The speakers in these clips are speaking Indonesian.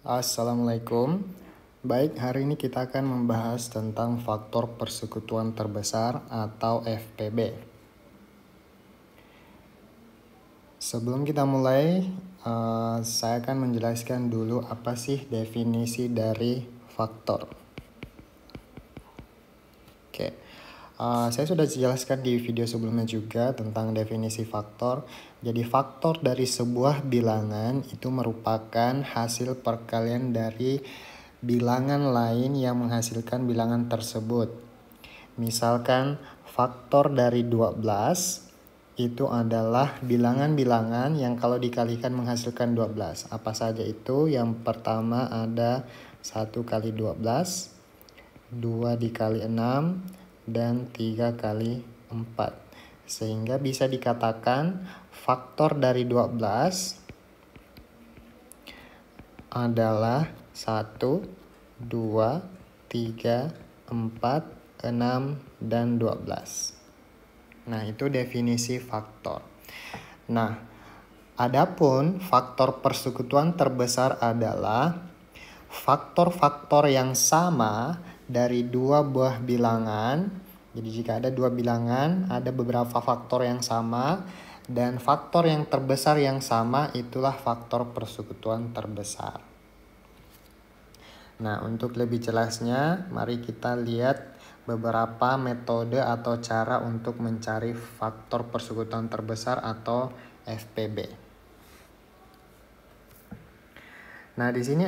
Assalamualaikum. Baik, hari ini kita akan membahas tentang faktor persekutuan terbesar atau FPB. Sebelum kita mulai, saya akan menjelaskan dulu apa sih definisi dari faktor. Oke, saya sudah jelaskan di video sebelumnya juga tentang definisi faktor. Jadi faktor dari sebuah bilangan itu merupakan hasil perkalian dari bilangan lain yang menghasilkan bilangan tersebut. Misalkan faktor dari 12 itu adalah bilangan-bilangan yang kalau dikalikan menghasilkan 12. Apa saja itu? Yang pertama ada 1 kali 12, 2 dikali 6, dan 3 kali 4. Sehingga bisa dikatakan faktor dari 12 adalah 1, 2, 3, 4, 6, dan 12. Nah, itu definisi faktor. Nah, adapun faktor persekutuan terbesar adalah faktor-faktor yang sama dari dua buah bilangan. Jadi jika ada dua bilangan, ada beberapa faktor yang sama, dan faktor yang terbesar yang sama itulah faktor persekutuan terbesar. Nah, untuk lebih jelasnya, mari kita lihat beberapa metode atau cara untuk mencari faktor persekutuan terbesar atau FPB. Nah, di sini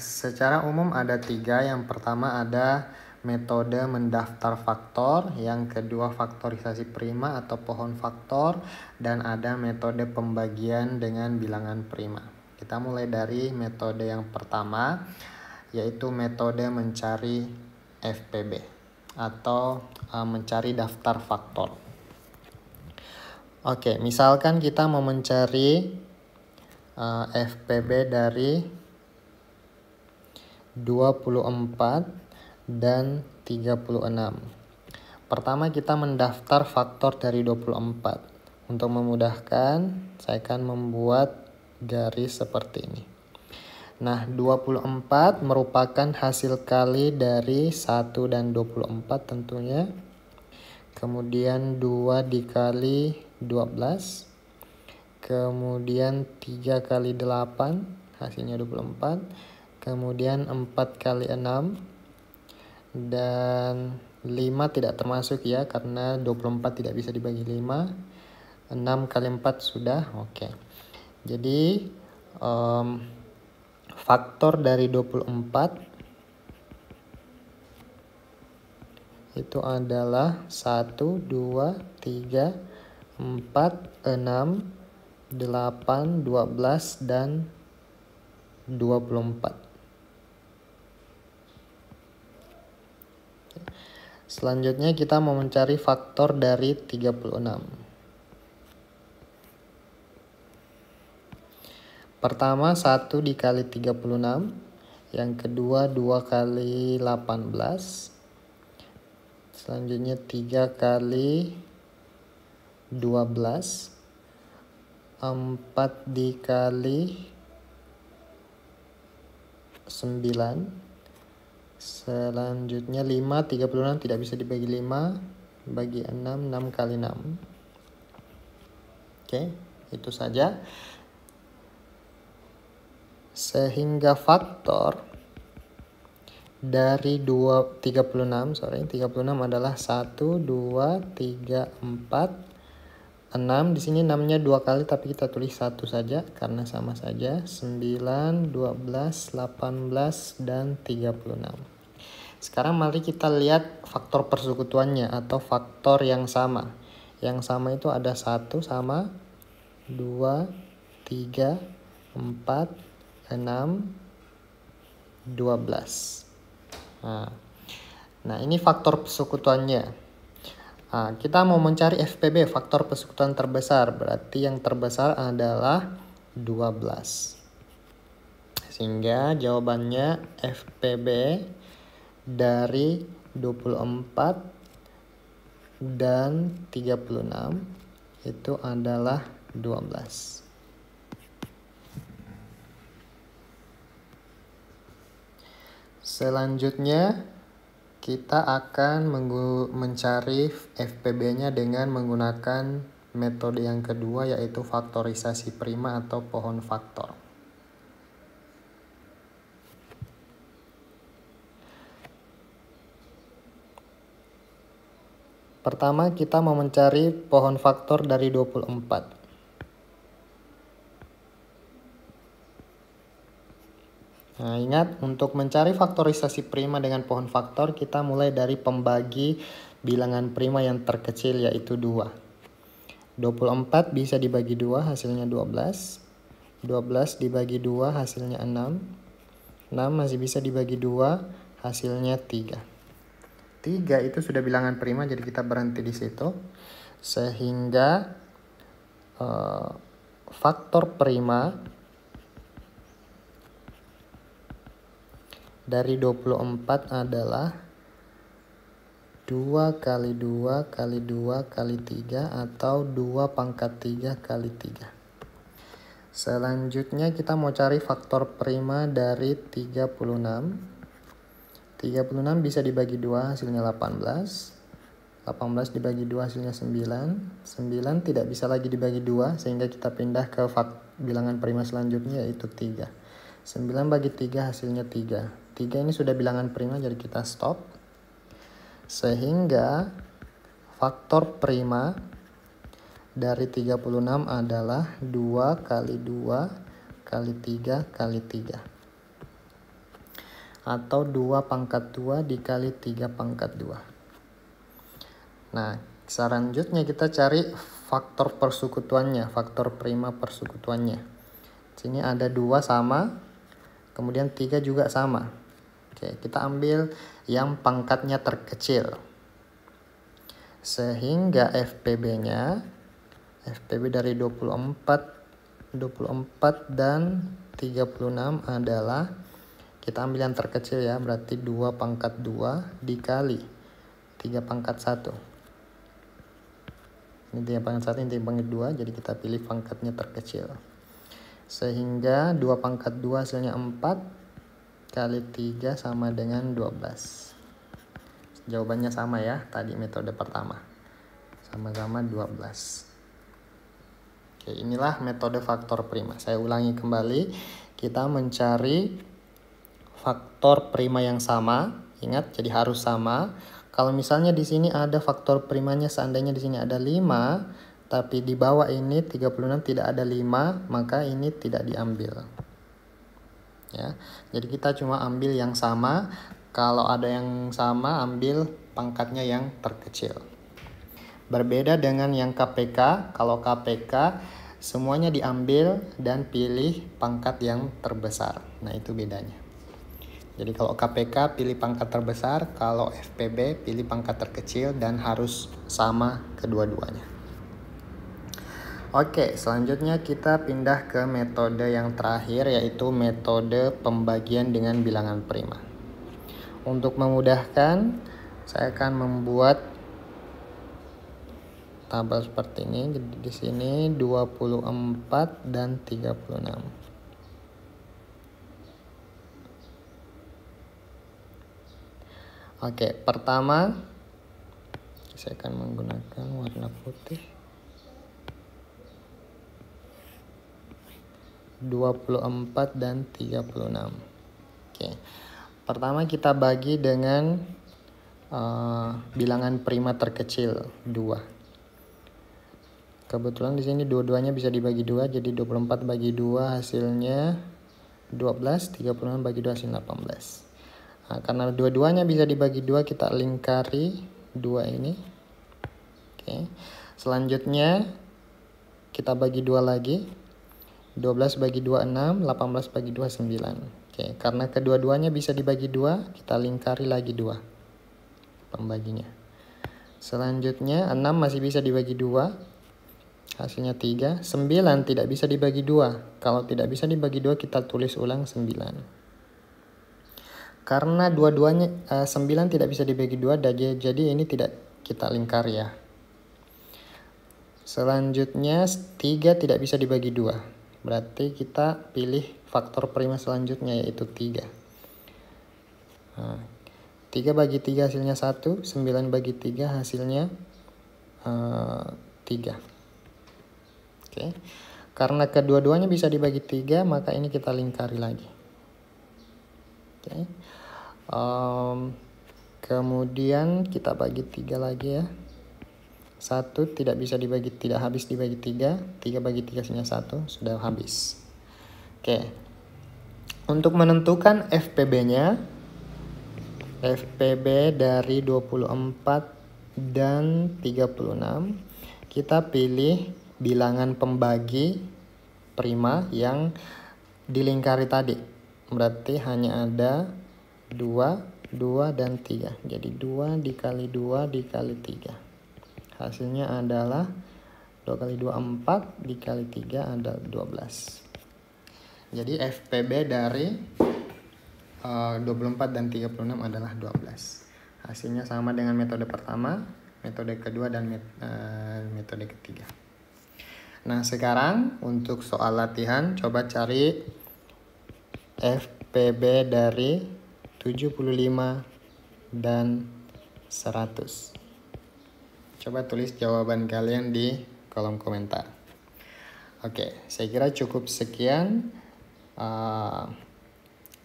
secara umum ada 3. Yang pertama ada metode mendaftar faktor, yang kedua faktorisasi prima atau pohon faktor, dan ada metode pembagian dengan bilangan prima. Kita mulai dari metode yang pertama, yaitu metode mencari FPB atau mencari daftar faktor. Oke, misalkan kita mau mencari FPB dari 24 dan 36. Pertama kita mendaftar faktor dari 24. Untuk memudahkan, saya akan membuat garis seperti ini. Nah, 24 merupakan hasil kali dari 1 dan 24 tentunya. Kemudian 2 dikali 12. Kemudian 3 kali 8, hasilnya 24. Kemudian 4 kali 6. Dan 5 tidak termasuk ya, karena 24 tidak bisa dibagi 5. 6 kali 4 sudah, oke. Jadi, faktor dari 24 itu adalah 1, 2, 3, 4, 6, 8, 12, dan 24. Selanjutnya kita mau mencari faktor dari 36. Pertama 1 dikali 36, yang kedua 2 kali 18, selanjutnya 3 kali 12, 4 dikali 9, selanjutnya 5, 36 tidak bisa dibagi 5, bagi 6, 6 kali 6. Oke, itu saja. Sehingga faktor dari 36 adalah 1, 2, 3, 4, 6. Di sini 6-nya 2 kali tapi kita tulis 1 saja karena sama saja. 9, 12, 18, dan 36. Sekarang mari kita lihat faktor persekutuannya atau faktor yang sama. Yang sama itu ada 1 sama 2, 3, 4, 6, 12. Nah, ini faktor persekutuannya. Nah, kita mau mencari FPB, faktor persekutuan terbesar. Berarti yang terbesar adalah 12. Sehingga jawabannya FPB dari 24 dan 36 itu adalah 12. Selanjutnya kita akan mencari FPB-nya dengan menggunakan metode yang kedua, yaitu faktorisasi prima atau pohon faktor. Pertama, kita mau mencari pohon faktor dari 24. Nah, ingat, untuk mencari faktorisasi prima dengan pohon faktor, kita mulai dari pembagi bilangan prima yang terkecil, yaitu 2. 24 bisa dibagi 2, hasilnya 12. 12 dibagi 2, hasilnya 6. 6 masih bisa dibagi 2, hasilnya 3. 3 itu sudah bilangan prima, jadi kita berhenti di situ. Sehingga faktor prima dari 24 adalah 2 kali 2 kali 2 kali 3 atau 2 pangkat 3 kali 3. Selanjutnya kita mau cari faktor prima dari 36. 36 bisa dibagi 2, hasilnya 18. 18 dibagi 2, hasilnya 9. 9 tidak bisa lagi dibagi 2, sehingga kita pindah ke bilangan prima selanjutnya, yaitu 3. 9 bagi 3, hasilnya 3. 3 ini sudah bilangan prima, jadi kita stop. Sehingga faktor prima dari 36 adalah 2 kali 2 kali 3 kali 3. Atau 2 pangkat 2 dikali 3 pangkat 2. Nah, selanjutnya kita cari faktor persekutuannya, faktor prima persekutuannya. Sini ada 2 sama, kemudian 3 juga sama. Oke, kita ambil yang pangkatnya terkecil. Sehingga FPB-nya, FPB dari 24 dan 36 adalah, kita ambil yang terkecil ya, berarti 2 pangkat 2 dikali 3 pangkat 1. Ini 3 pangkat 1, ini 3 pangkat 2, jadi kita pilih pangkatnya terkecil. Sehingga 2 pangkat 2 hasilnya 4 kali 3 sama dengan 12. Jawabannya sama ya, tadi metode pertama. Sama-sama 12. Oke, inilah metode faktor prima. Saya ulangi kembali. Kita mencari faktor prima yang sama. Ingat, jadi harus sama. Kalau misalnya di sini ada faktor primanya, seandainya di sini ada 5, tapi di bawah ini 36 tidak ada 5, maka ini tidak diambil. Ya, jadi kita cuma ambil yang sama. Kalau ada yang sama, ambil pangkatnya yang terkecil. Berbeda dengan yang KPK. Kalau KPK semuanya diambil dan pilih pangkat yang terbesar. Nah, itu bedanya. Jadi kalau KPK pilih pangkat terbesar, kalau FPB pilih pangkat terkecil, dan harus sama kedua-duanya. Oke, selanjutnya kita pindah ke metode yang terakhir, yaitu metode pembagian dengan bilangan prima. Untuk memudahkan, saya akan membuat tabel seperti ini. Jadi di sini 24 dan 36. Oke, pertama saya akan menggunakan warna putih. 24 dan 36. Oke. Pertama kita bagi dengan bilangan prima terkecil 2. Kebetulan di sini dua-duanya bisa dibagi 2, jadi 24 bagi 2 hasilnya 12, 36 bagi 2 hasilnya 18. Nah, karena dua-duanya bisa dibagi 2, kita lingkari 2 ini. Oke. Selanjutnya kita bagi 2 lagi. 12 bagi 2 6, 18 bagi 2 9. Oke, karena kedua-duanya bisa dibagi 2, kita lingkari lagi 2 pembaginya. Selanjutnya 6 masih bisa dibagi 2, hasilnya 3. 9 tidak bisa dibagi 2. Kalau tidak bisa dibagi 2, kita tulis ulang 9. Karena dua-duanya 9 tidak bisa dibagi 2, jadi ini tidak kita lingkari ya. Selanjutnya 3 tidak bisa dibagi 2. Berarti kita pilih faktor prima selanjutnya, yaitu 3. 3 bagi 3 hasilnya 1, 9 bagi 3 hasilnya 3. Oke. Karena kedua-duanya bisa dibagi 3, maka ini kita lingkari lagi. Oke. Kemudian kita bagi 3 lagi ya. 1 tidak habis dibagi 3. 3 bagi 3 hasilnya 1, sudah habis. Oke. Untuk menentukan FPB-nya, FPB dari 24 dan 36, kita pilih bilangan pembagi prima yang dilingkari tadi. Berarti hanya ada 2, 2 dan 3. Jadi 2 dikali 2 dikali 3. Hasilnya adalah 2 kali 2 4, dikali 3 ada 12. Jadi FPB dari 24 dan 36 adalah 12. Hasilnya sama dengan metode pertama, metode kedua, dan metode ketiga. Nah, sekarang untuk soal latihan, coba cari FPB dari 75 dan 100. Coba tulis jawaban kalian di kolom komentar. Oke, saya kira cukup sekian.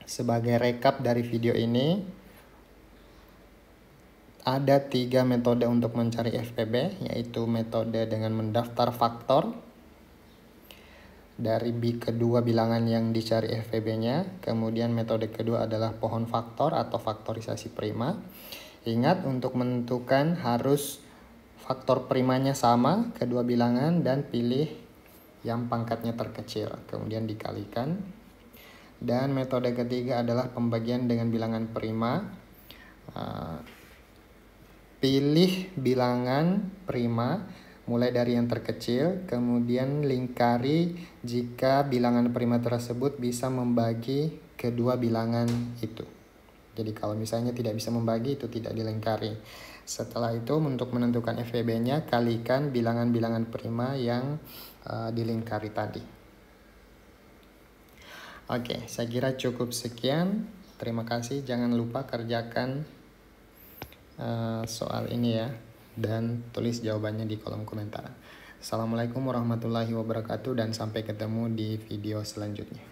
Sebagai rekap dari video ini, ada 3 metode untuk mencari FPB, yaitu metode dengan mendaftar faktor dari kedua bilangan yang dicari FPB-nya. Kemudian metode kedua adalah pohon faktor atau faktorisasi prima. Ingat, untuk menentukan harus faktor primanya sama kedua bilangan dan pilih yang pangkatnya terkecil, kemudian dikalikan. Dan metode ketiga adalah pembagian dengan bilangan prima. Pilih bilangan prima mulai dari yang terkecil, kemudian lingkari jika bilangan prima tersebut bisa membagi kedua bilangan itu. Jadi kalau misalnya tidak bisa membagi, itu tidak dilingkari. Setelah itu, untuk menentukan FPB-nya, kalikan bilangan-bilangan prima yang dilingkari tadi. Oke, saya kira cukup sekian. Terima kasih. Jangan lupa kerjakan soal ini ya, dan tulis jawabannya di kolom komentar. Assalamualaikum warahmatullahi wabarakatuh, dan sampai ketemu di video selanjutnya.